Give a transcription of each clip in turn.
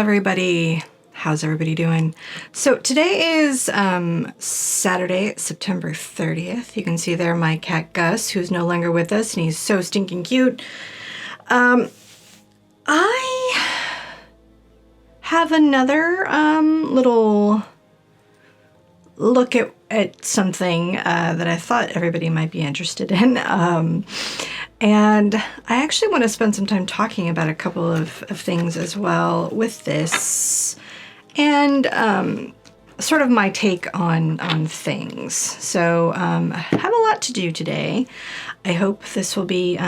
everybody. How's everybody doing? So today is Saturday, September 30th. You can see there my cat Gus, who's no longer with us, and he's so stinking cute. I have another little look at something that I thought everybody might be interested in. And I actually want to spend some time talking about a couple of things as well with this, and sort of my take on things. So I have a lot to do today. I hope this will be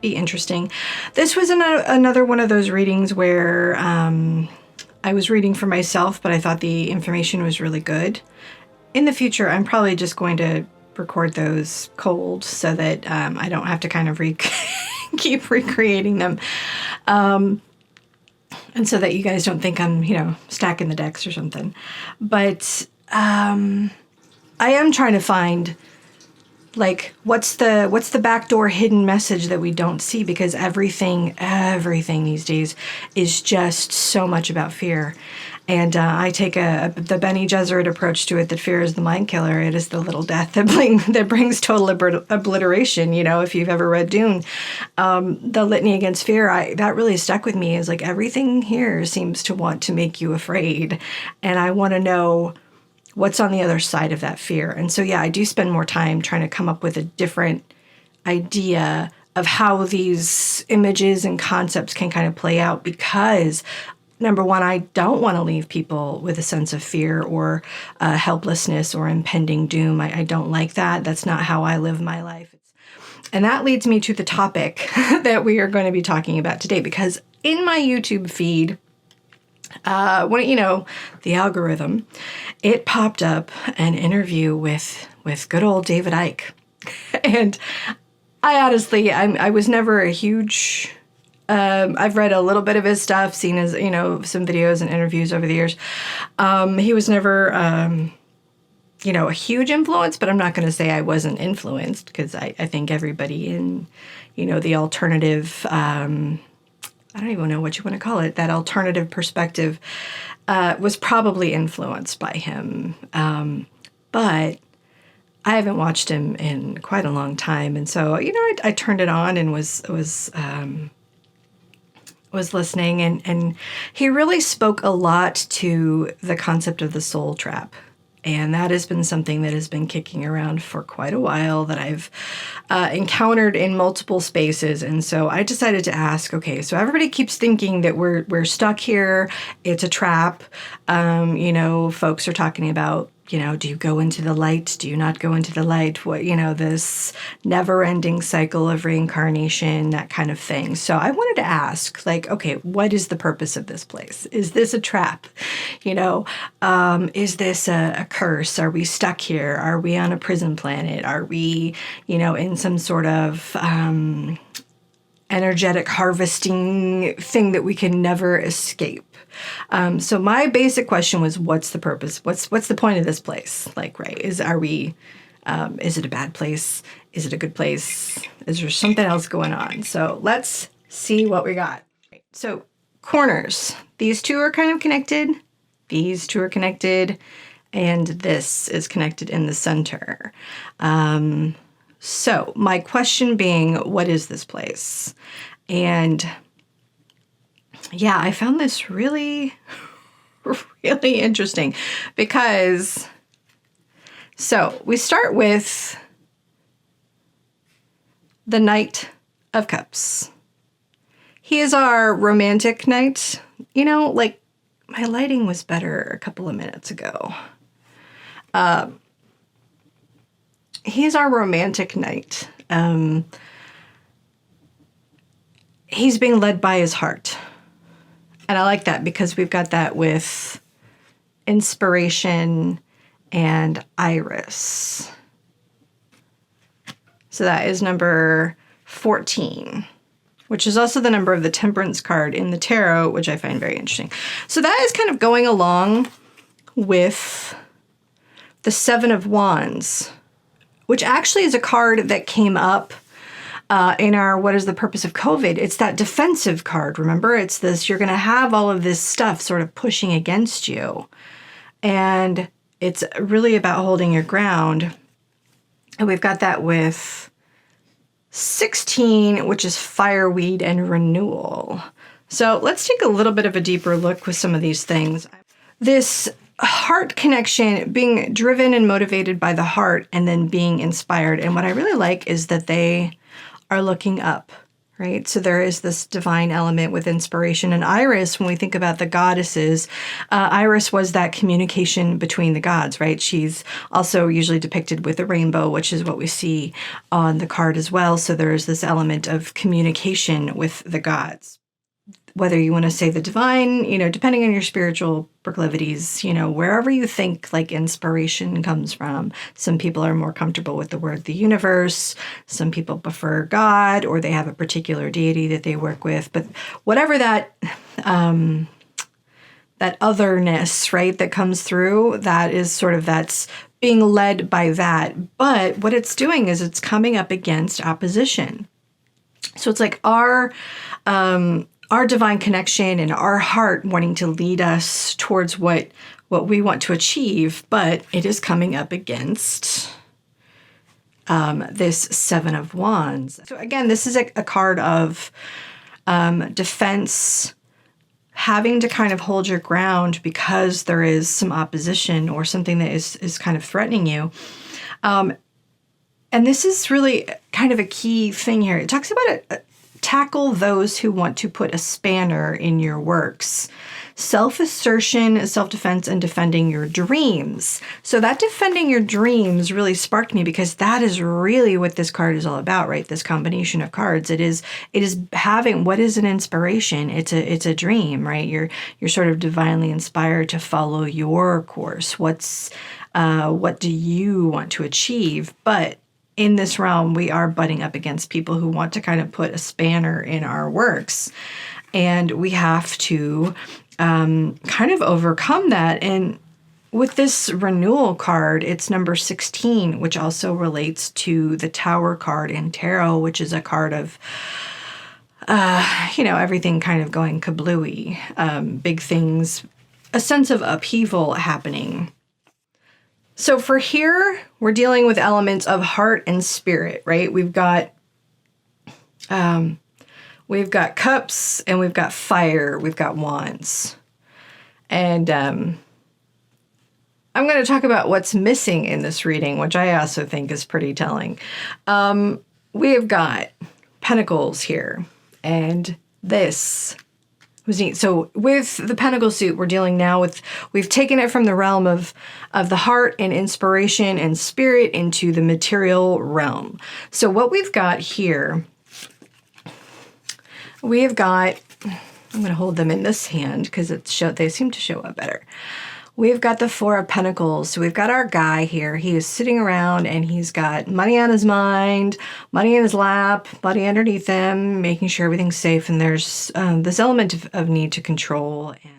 interesting. This was another one of those readings where I was reading for myself, but I thought the information was really good. In the future, I'm probably just going to record those cold so that I don't have to kind of keep recreating them. And so that you guys don't think I'm, stacking the decks or something. But I am trying to find, like, what's the backdoor hidden message that we don't see, because everything these days is just so much about fear. And I take the Bene Gesserit approach to it, that fear is the mind killer. It is the little death that brings total obliteration. If you've ever read Dune, the litany against fear, that really stuck with me. Is like, everything here seems to want to make you afraid. And I want to know what's on the other side of that fear. And so, I do spend more time trying to come up with a different idea of how these images and concepts can kind of play out, because number one, I don't want to leave people with a sense of fear or helplessness or impending doom. I don't like that. That's not how I live my life. And that leads me to the topic that we are going to be talking about today, because in my YouTube feed, the algorithm, it popped up an interview with good old David Icke. And I honestly, I was never a huge... I've read a little bit of his stuff, seen his, some videos and interviews over the years. He was never, a huge influence, but I'm not going to say I wasn't influenced, because I think everybody in, the alternative, I don't even know what you want to call it, that alternative perspective was probably influenced by him. But I haven't watched him in quite a long time. And so, I turned it on and was listening, and he really spoke a lot to the concept of the soul trap. And that has been something that has been kicking around for quite a while, that I've encountered in multiple spaces. And so I decided to ask, okay, so everybody keeps thinking that we're stuck here, it's a trap. Folks are talking about, do you go into the light? Do you not go into the light? What, this never-ending cycle of reincarnation, that kind of thing. So I wanted to ask, okay, what is the purpose of this place? Is this a trap? Is this a curse? Are we stuck here? Are we on a prison planet? Are we, in some sort of energetic harvesting thing that we can never escape? So my basic question was, what's the purpose? What's the point of this place? Is it a bad place? Is it a good place? Is there something else going on? So let's see what we got. So corners, these two are kind of connected. These two are connected, and this is connected in the center. So my question being, what is this place? And I found this really, really interesting, because, so we start with the Knight of Cups. He is our romantic knight. My lighting was better a couple of minutes ago. He's our romantic knight. He's being led by his heart. And I like that, because we've got that with inspiration and iris. So that is number 14, which is also the number of the Temperance card in the tarot, which I find very interesting. So that is kind of going along with the Seven of Wands, which actually is a card that came up in our what is the purpose of COVID, it's that defensive card, remember? It's this, you're going to have all of this stuff sort of pushing against you. And it's really about holding your ground. And we've got that with 16, which is fireweed and renewal. So let's take a little bit of a deeper look with some of these things. This heart connection, being driven and motivated by the heart and then being inspired. And what I really like is that they are looking up, right? So there is this divine element with inspiration. And Iris, when we think about the goddesses, Iris was that communication between the gods, right? She's also usually depicted with a rainbow, which is what we see on the card as well. So there is this element of communication with the gods. Whether you want to say the divine, depending on your spiritual proclivities, wherever you think like inspiration comes from. Some people are more comfortable with the word the universe. Some people prefer God, or they have a particular deity that they work with. But whatever that otherness, right, that comes through, that is sort of, that's being led by that. But what it's doing is it's coming up against opposition. So it's like our divine connection and our heart wanting to lead us towards what we want to achieve, but it is coming up against this Seven of Wands. So again, this is a card of defense, having to kind of hold your ground because there is some opposition or something that is kind of threatening you. And this is really kind of a key thing here. It talks about tackle those who want to put a spanner in your works. Self-assertion, self-defense, and defending your dreams. So that defending your dreams really sparked me, because that is really what this card is all about, right? This combination of cards. It is having, what is an inspiration? It's a dream, right? You're sort of divinely inspired to follow your course. What do you want to achieve? But in this realm, we are butting up against people who want to kind of put a spanner in our works. And we have to kind of overcome that. And with this renewal card, it's number 16, which also relates to the Tower card in tarot, which is a card of, everything kind of going kablooey, big things, a sense of upheaval happening. So for here, we're dealing with elements of heart and spirit, right? We've got cups, and we've got fire, we've got wands. And I'm going to talk about what's missing in this reading, which I also think is pretty telling. We have got pentacles here, and this was neat. So with the pentacle suit, we're dealing now with, we've taken it from the realm of the heart and inspiration and spirit into the material realm. So what we've got here, we have got, I'm going to hold them in this hand because they seem to show up better. We've got the Four of Pentacles. So we've got our guy here. He is sitting around and he's got money on his mind, money in his lap, money underneath him, making sure everything's safe. And there's this element of need to control. And